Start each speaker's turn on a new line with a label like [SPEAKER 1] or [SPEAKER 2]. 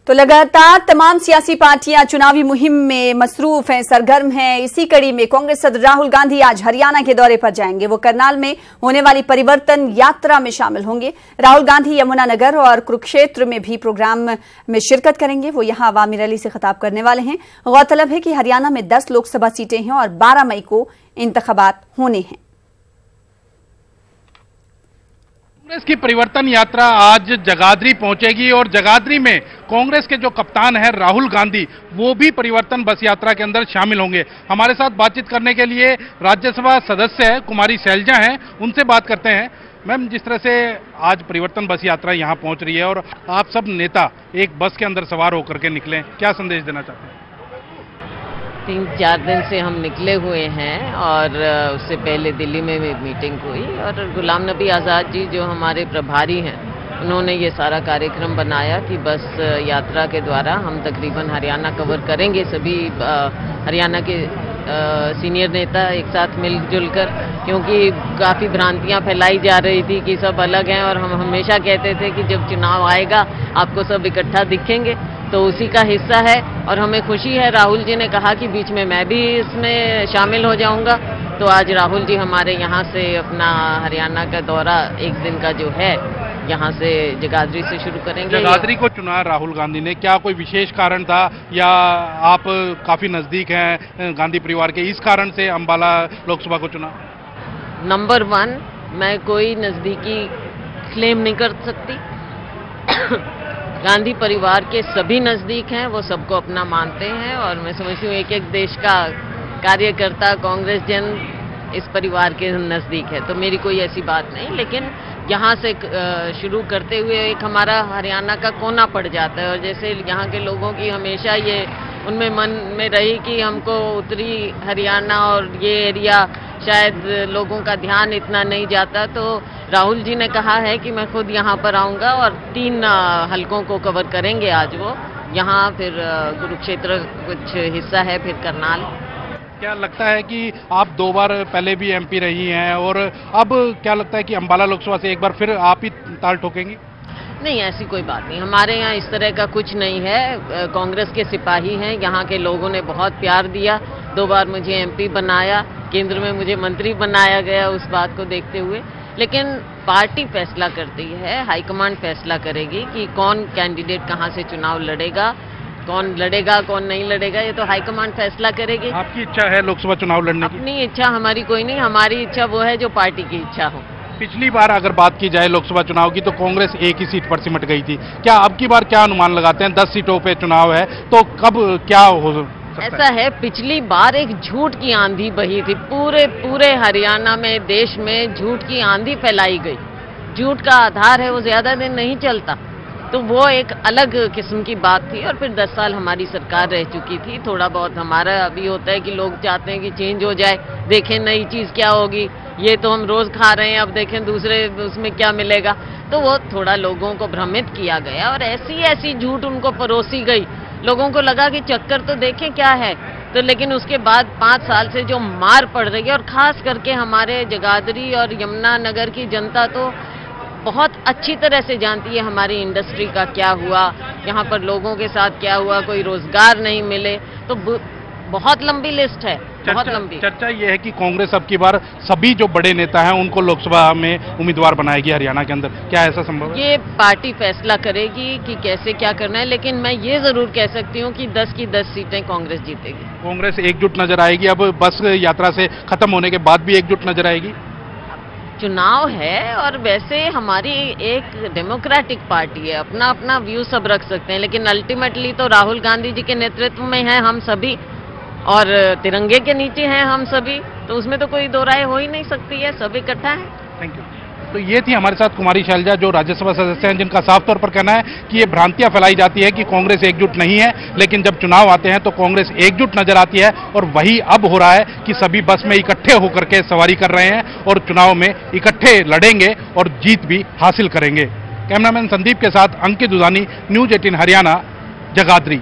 [SPEAKER 1] तो लगातार तमाम सियासी पार्टियां चुनावी मुहिम में मसरूफ हैं, सरगर्म हैं। इसी कड़ी में कांग्रेस सदर राहुल गांधी आज हरियाणा के दौरे पर जाएंगे। वो करनाल में होने वाली परिवर्तन यात्रा में शामिल होंगे। राहुल गांधी यमुनानगर और कुरुक्षेत्र में भी प्रोग्राम में शिरकत करेंगे। वो यहां अवामी रैली से खिताब करने वाले हैं। गौरतलब है कि हरियाणा में 10 लोकसभा सीटें हैं और 12 मई को इंतखाबात होने हैं।
[SPEAKER 2] कांग्रेस की परिवर्तन यात्रा आज जगाधरी पहुंचेगी और जगाधरी में कांग्रेस के जो कप्तान हैं राहुल गांधी, वो भी परिवर्तन बस यात्रा के अंदर शामिल होंगे। हमारे साथ बातचीत करने के लिए राज्यसभा सदस्य है कुमारी शैलजा हैं, उनसे बात करते हैं। मैम, जिस तरह से आज परिवर्तन बस यात्रा यहां पहुंच रही है और आप सब नेता एक बस के अंदर सवार होकर के निकले, क्या संदेश देना चाहते हैं?
[SPEAKER 3] 3-4 दिन से हम निकले हुए हैं और उससे पहले दिल्ली में भी मीटिंग हुई और गुलाम नबी आज़ाद जी जो हमारे प्रभारी हैं, उन्होंने ये सारा कार्यक्रम बनाया कि बस यात्रा के द्वारा हम तकरीबन हरियाणा कवर करेंगे। सभी हरियाणा के सीनियर नेता एक साथ मिलजुल कर, क्योंकि काफ़ी भ्रांतियां फैलाई जा रही थी कि सब अलग हैं और हम हमेशा कहते थे कि जब चुनाव आएगा आपको सब इकट्ठा दिखेंगे, तो उसी का हिस्सा है। और हमें खुशी है, राहुल जी ने कहा कि बीच में मैं भी इसमें शामिल हो जाऊंगा, तो आज राहुल जी हमारे यहाँ से अपना हरियाणा का दौरा एक दिन का जो है यहाँ से जगाधरी से शुरू करेंगे।
[SPEAKER 2] जगाधरी को चुना राहुल गांधी ने, क्या कोई विशेष कारण था या आप काफी नजदीक हैं गांधी परिवार के, इस कारण से अंबाला लोकसभा को चुना?
[SPEAKER 3] नंबर 1, मैं कोई नजदीकी क्लेम नहीं कर सकती। गांधी परिवार के सभी नजदीक हैं, वो सबको अपना मानते हैं और मैं समझती हूँ एक देश का कार्यकर्ता कांग्रेस जन इस परिवार के नजदीक है, तो मेरी कोई ऐसी बात नहीं। लेकिन यहाँ से शुरू करते हुए एक हमारा हरियाणा का कोना पड़ जाता है और जैसे यहाँ के लोगों की हमेशा ये उनमें मन में रही कि हमको उत्तरी हरियाणा और ये एरिया शायद लोगों का ध्यान इतना नहीं जाता, तो राहुल जी ने कहा है कि मैं खुद यहाँ पर आऊँगा और 3 हलकों को कवर करेंगे आज वो यहाँ, फिर कुरुक्षेत्र कुछ हिस्सा है, फिर करनाल।
[SPEAKER 2] क्या लगता है कि आप 2 बार पहले भी एमपी रही हैं और अब क्या लगता है कि अंबाला लोकसभा से एक बार फिर आप ही ताल ठोकेंगी?
[SPEAKER 3] नहीं, ऐसी कोई बात नहीं, हमारे यहाँ इस तरह का कुछ नहीं है। कांग्रेस के सिपाही हैं, यहाँ के लोगों ने बहुत प्यार दिया, 2 बार मुझे एमपी बनाया, केंद्र में मुझे मंत्री बनाया गया उस बात को देखते हुए। लेकिन पार्टी फैसला करती है, हाईकमांड फैसला करेगी कि कौन कैंडिडेट कहाँ से चुनाव लड़ेगा, कौन लड़ेगा कौन नहीं लड़ेगा, ये तो हाईकमांड फैसला करेगी।
[SPEAKER 2] आपकी इच्छा है लोकसभा चुनाव लड़ने की?
[SPEAKER 3] अपनी इच्छा हमारी कोई नहीं, हमारी इच्छा वो है जो पार्टी की इच्छा हो।
[SPEAKER 2] पिछली बार अगर बात की जाए लोकसभा चुनाव की तो कांग्रेस एक ही सीट पर सिमट गई थी, क्या अब की बार क्या अनुमान लगाते हैं? 10 सीटों पे चुनाव है तो कब क्या हो सकता है?
[SPEAKER 3] ऐसा है, पिछली बार एक झूठ की आंधी बही थी, पूरे हरियाणा में, देश में झूठ की आंधी फैलाई गई। झूठ का आधार है वो ज्यादा दिन नहीं चलता, तो वो एक अलग किस्म की बात थी। और फिर 10 साल हमारी सरकार रह चुकी थी, थोड़ा बहुत हमारा अभी होता है कि लोग चाहते हैं कि चेंज हो जाए, देखें नई चीज क्या होगी, ये तो हम रोज खा रहे हैं, अब देखें दूसरे उसमें क्या मिलेगा, तो वो थोड़ा लोगों को भ्रमित किया गया और ऐसी झूठ उनको परोसी गई। लोगों को लगा कि चक्कर तो देखें क्या है, तो लेकिन उसके बाद 5 साल से जो मार पड़ रही है और खास करके हमारे जगाधरी और यमुनानगर की जनता तो बहुत अच्छी तरह से जानती है हमारी इंडस्ट्री का क्या हुआ, यहाँ पर लोगों के साथ क्या हुआ, कोई रोजगार नहीं मिले, तो बहुत लंबी लिस्ट है, बहुत लंबी।
[SPEAKER 2] चर्चा ये है कि कांग्रेस अब की बार सभी जो बड़े नेता हैं उनको लोकसभा में उम्मीदवार बनाएगी हरियाणा के अंदर, क्या ऐसा संभव है?
[SPEAKER 3] ये पार्टी फैसला करेगी कि कैसे क्या करना है, लेकिन मैं ये जरूर कह सकती हूँ कि 10 की 10 सीटें कांग्रेस जीतेगी।
[SPEAKER 2] कांग्रेस एकजुट नजर आएगी? अब बस यात्रा से खत्म होने के बाद भी एकजुट नजर आएगी?
[SPEAKER 3] चुनाव है और वैसे हमारी एक डेमोक्रेटिक पार्टी है, अपना अपना व्यू सब रख सकते हैं, लेकिन अल्टीमेटली तो राहुल गांधी जी के नेतृत्व में हैं हम सभी और तिरंगे के नीचे हैं हम सभी, तो उसमें तो कोई दो राय हो ही नहीं सकती है, सब इकट्ठा है।
[SPEAKER 2] Thank you. तो ये थी हमारे साथ कुमारी शैलजा, जो राज्यसभा सदस्य हैं, जिनका साफ तौर पर कहना है कि ये भ्रांतियां फैलाई जाती है कि कांग्रेस एकजुट नहीं है, लेकिन जब चुनाव आते हैं तो कांग्रेस एकजुट नजर आती है और वही अब हो रहा है कि सभी बस में इकट्ठे होकर के सवारी कर रहे हैं और चुनाव में इकट्ठे लड़ेंगे और जीत भी हासिल करेंगे। कैमरामैन संदीप के साथ अंकित दुधानी, न्यूज़ 18 हरियाणा, जगाधरी।